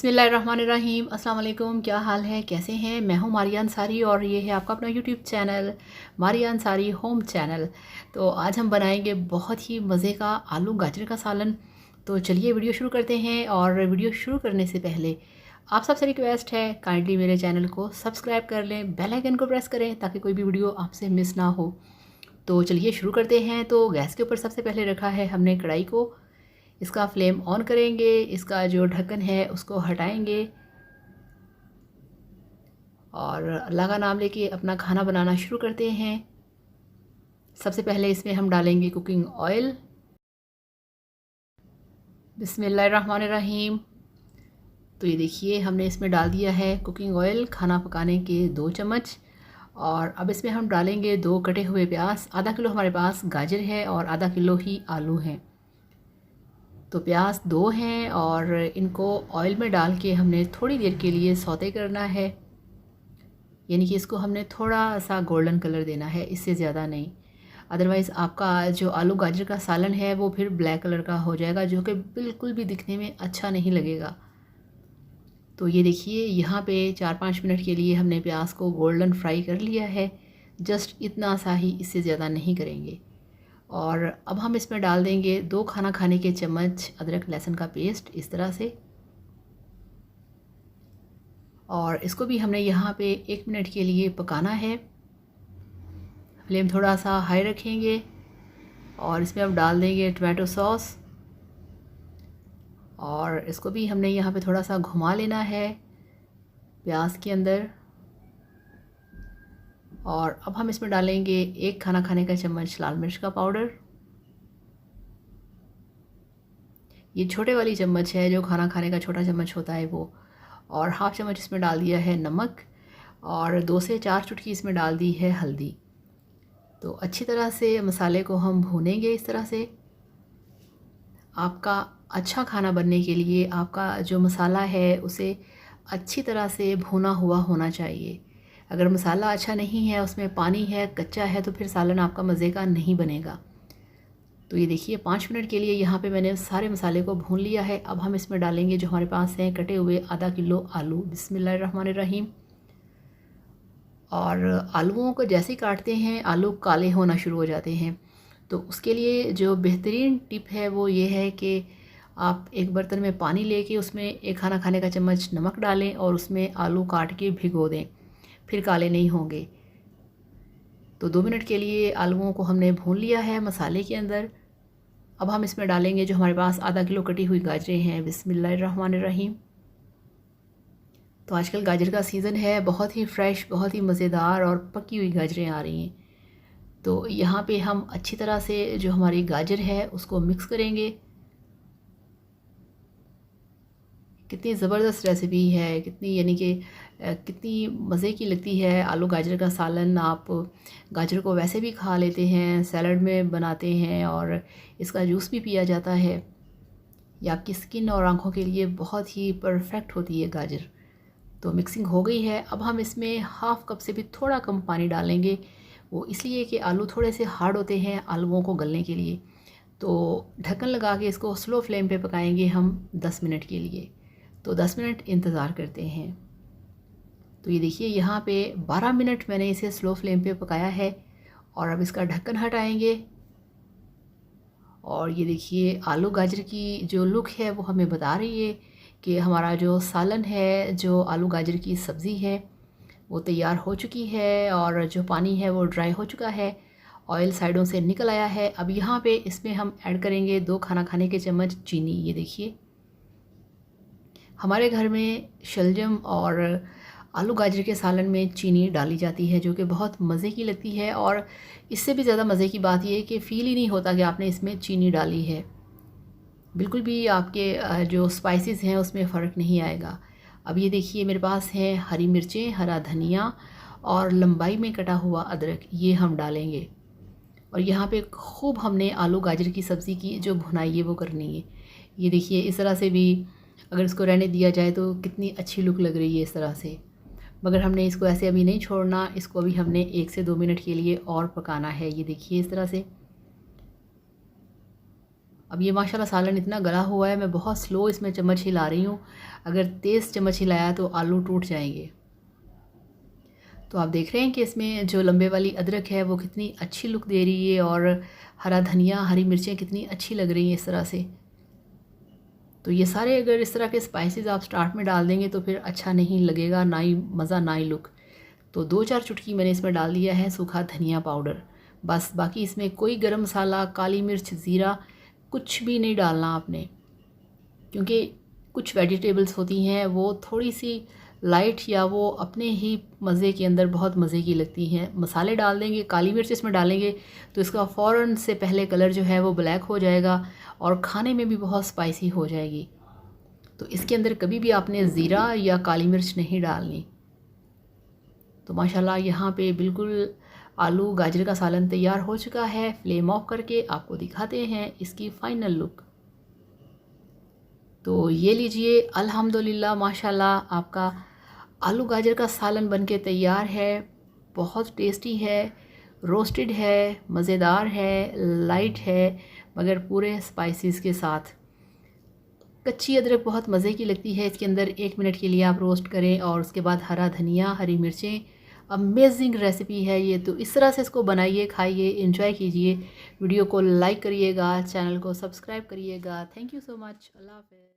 बिस्मिल्लाहिर्रहमानिर्रहीम। अस्सलाम वालेकुम। क्या हाल है, कैसे हैं? मैं हूं मारिया अंसारी और ये है आपका अपना YouTube channel Maria Ansari home channel. तो आज हम बनाएंगे बहुत ही मज़े का आलू गाजर का सालन। तो चलिए वीडियो शुरू करते हैं। और वीडियो शुरू करने से पहले आप सबसे रिक्वेस्ट है, काइंडली मेरे चैनल को सब्सक्राइब कर लें, बेल आइकन को प्रेस करें ताकि कोई भी वीडियो आपसे मिस ना हो। तो चलिए शुरू करते हैं। तो गैस के ऊपर सबसे पहले रखा है हमने कढ़ाई को। इसका फ्लेम ऑन करेंगे, इसका जो ढक्कन है उसको हटाएंगे और अल्लाह का नाम लेके अपना खाना बनाना शुरू करते हैं। सबसे पहले इसमें हम डालेंगे कुकिंग ऑयल। बिस्मिल्लाहिर्रहमानिर्रहीम। तो ये देखिए हमने इसमें डाल दिया है कुकिंग ऑयल, खाना पकाने के 2 चम्मच। और अब इसमें हम डालेंगे 2 कटे हुए प्याज। आधा किलो हमारे पास गाजर है और आधा किलो ही आलू हैं। तो प्याज 2 हैं और इनको ऑयल में डाल के हमने थोड़ी देर के लिए सौते करना है, यानी कि इसको हमने थोड़ा सा गोल्डन कलर देना है, इससे ज़्यादा नहीं। अदरवाइज़ आपका जो आलू गाजर का सालन है वो फिर ब्लैक कलर का हो जाएगा, जो कि बिल्कुल भी दिखने में अच्छा नहीं लगेगा। तो ये देखिए यहाँ पे 4-5 मिनट के लिए हमने प्याज को गोल्डन फ्राई कर लिया है। जस्ट इतना सा ही, इससे ज़्यादा नहीं करेंगे। और अब हम इसमें डाल देंगे 2 खाना खाने के चम्मच अदरक लहसुन का पेस्ट, इस तरह से। और इसको भी हमने यहाँ पे 1 मिनट के लिए पकाना है। फ्लेम थोड़ा सा हाई रखेंगे और इसमें अब डाल देंगे टमाटो सॉस। और इसको भी हमने यहाँ पे थोड़ा सा घुमा लेना है प्याज के अंदर। और अब हम इसमें डालेंगे 1 खाना खाने का चम्मच लाल मिर्च का पाउडर। ये छोटे वाली चम्मच है, जो खाना खाने का छोटा चम्मच होता है वो। और हाफ़ चम्मच इसमें डाल दिया है नमक और 2 से 4 चुटकी इसमें डाल दी है हल्दी। तो अच्छी तरह से मसाले को हम भूनेंगे इस तरह से। आपका अच्छा खाना बनने के लिए आपका जो मसाला है उसे अच्छी तरह से भुना हुआ होना चाहिए। अगर मसाला अच्छा नहीं है, उसमें पानी है, कच्चा है, तो फिर सालन आपका मज़े का नहीं बनेगा। तो ये देखिए 5 मिनट के लिए यहाँ पे मैंने सारे मसाले को भून लिया है। अब हम इसमें डालेंगे जो हमारे पास हैं कटे हुए आधा किलो आलू। बिस्मिल्लाहिर्रहमानिर्रहीम। और आलूओं को जैसे ही काटते हैं आलू काले होना शुरू हो जाते हैं। तो उसके लिए जो बेहतरीन टिप है वो ये है कि आप एक बर्तन में पानी लेके उसमें 1 खाना खाने का चम्मच नमक डालें और उसमें आलू काट के भिगो दें, फिर काले नहीं होंगे। तो 2 मिनट के लिए आलूओं को हमने भून लिया है मसाले के अंदर। अब हम इसमें डालेंगे जो हमारे पास आधा किलो कटी हुई गाजरें हैं। बिस्मिल्लाहिर्रहमानिर्रहीम। तो आजकल गाजर का सीज़न है, बहुत ही फ्रेश, बहुत ही मज़ेदार और पकी हुई गाजरें आ रही हैं। तो यहाँ पे हम अच्छी तरह से जो हमारी गाजर है उसको मिक्स करेंगे। कितनी ज़बरदस्त रेसिपी है, कितनी यानी कि कितनी मज़े की लगती है आलू गाजर का सालन। आप गाजर को वैसे भी खा लेते हैं, सैलड में बनाते हैं और इसका जूस भी पिया जाता है। ये आपकी स्किन और आँखों के लिए बहुत ही परफेक्ट होती है गाजर। तो मिक्सिंग हो गई है। अब हम इसमें हाफ़ कप से भी थोड़ा कम पानी डालेंगे। वो इसलिए कि आलू थोड़े से हार्ड होते हैं आलूओं को गलने के लिए। तो ढक्कन लगा के इसको स्लो फ्लेम पे पकाएंगे हम 10 मिनट के लिए। तो 10 मिनट इंतज़ार करते हैं। तो ये देखिए यहाँ पे 12 मिनट मैंने इसे स्लो फ्लेम पे पकाया है। और अब इसका ढक्कन हटाएंगे। और ये देखिए आलू गाजर की जो लुक है वो हमें बता रही है कि हमारा जो सालन है, जो आलू गाजर की सब्ज़ी है, वो तैयार हो चुकी है और जो पानी है वो ड्राई हो चुका है, ऑयल साइडों से निकल आया है। अब यहाँ पे इसमें हम ऐड करेंगे 2 खाना खाने के चम्मच चीनी। ये देखिए हमारे घर में शलजम और आलू गाजर के सालन में चीनी डाली जाती है, जो कि बहुत मज़े की लगती है। और इससे भी ज़्यादा मज़े की बात यह है कि फ़ील ही नहीं होता कि आपने इसमें चीनी डाली है। बिल्कुल भी आपके जो स्पाइसेस हैं उसमें फ़र्क नहीं आएगा। अब ये देखिए मेरे पास है हरी मिर्चें, हरा धनिया और लंबाई में कटा हुआ अदरक, ये हम डालेंगे। और यहाँ पे खूब हमने आलू गाजर की सब्ज़ी की जो भुनाई है वो करनी है। ये देखिए इस तरह से भी अगर इसको रहने दिया जाए तो कितनी अच्छी लुक लग रही है इस तरह से। मगर हमने इसको ऐसे अभी नहीं छोड़ना, इसको अभी हमने 1 से 2 मिनट के लिए और पकाना है। ये देखिए इस तरह से। अब ये माशाल्लाह सालन इतना गला हुआ है, मैं बहुत स्लो इसमें चम्मच हिला रही हूँ। अगर तेज़ चम्मच हिलाया तो आलू टूट जाएंगे। तो आप देख रहे हैं कि इसमें जो लंबे वाली अदरक है वो कितनी अच्छी लुक दे रही है, और हरा धनिया, हरी मिर्चें कितनी अच्छी लग रही हैं इस तरह से। तो ये सारे अगर इस तरह के स्पाइसेस आप स्टार्ट में डाल देंगे तो फिर अच्छा नहीं लगेगा, ना ही मज़ा ना ही लुक। तो 2-4 चुटकी मैंने इसमें डाल दिया है सूखा धनिया पाउडर, बस। बाकी इसमें कोई गरम मसाला, काली मिर्च, ज़ीरा कुछ भी नहीं डालना आपने, क्योंकि कुछ वेजिटेबल्स होती हैं वो थोड़ी सी लाइट या वो अपने ही मज़े के अंदर बहुत मज़े की लगती हैं। मसाले डाल देंगे, काली मिर्च इसमें डालेंगे तो इसका फ़ौरन से पहले कलर जो है वो ब्लैक हो जाएगा और खाने में भी बहुत स्पाइसी हो जाएगी। तो इसके अंदर कभी भी आपने ज़ीरा या काली मिर्च नहीं डालनी। तो माशाल्लाह यहाँ पे बिल्कुल आलू गाजर का सालन तैयार हो चुका है। फ्लेम ऑफ करके आपको दिखाते हैं इसकी फ़ाइनल लुक। तो ये लीजिए, अल्हम्दुलिल्लाह माशाल्लाह आपका आलू गाजर का सालन बनके तैयार है। बहुत टेस्टी है, रोस्टेड है, मज़ेदार है, लाइट है, मगर पूरे स्पाइसेस के साथ। कच्ची अदरक बहुत मज़े की लगती है इसके अंदर। 1 मिनट के लिए आप रोस्ट करें और उसके बाद हरा धनिया, हरी मिर्चें। अमेजिंग रेसिपी है ये। तो इस तरह से इसको बनाइए, खाइए, एंजॉय कीजिए। वीडियो को लाइक करिएगा, चैनल को सब्सक्राइब करिएगा। Thank you so much. Allah हाफ़िज़।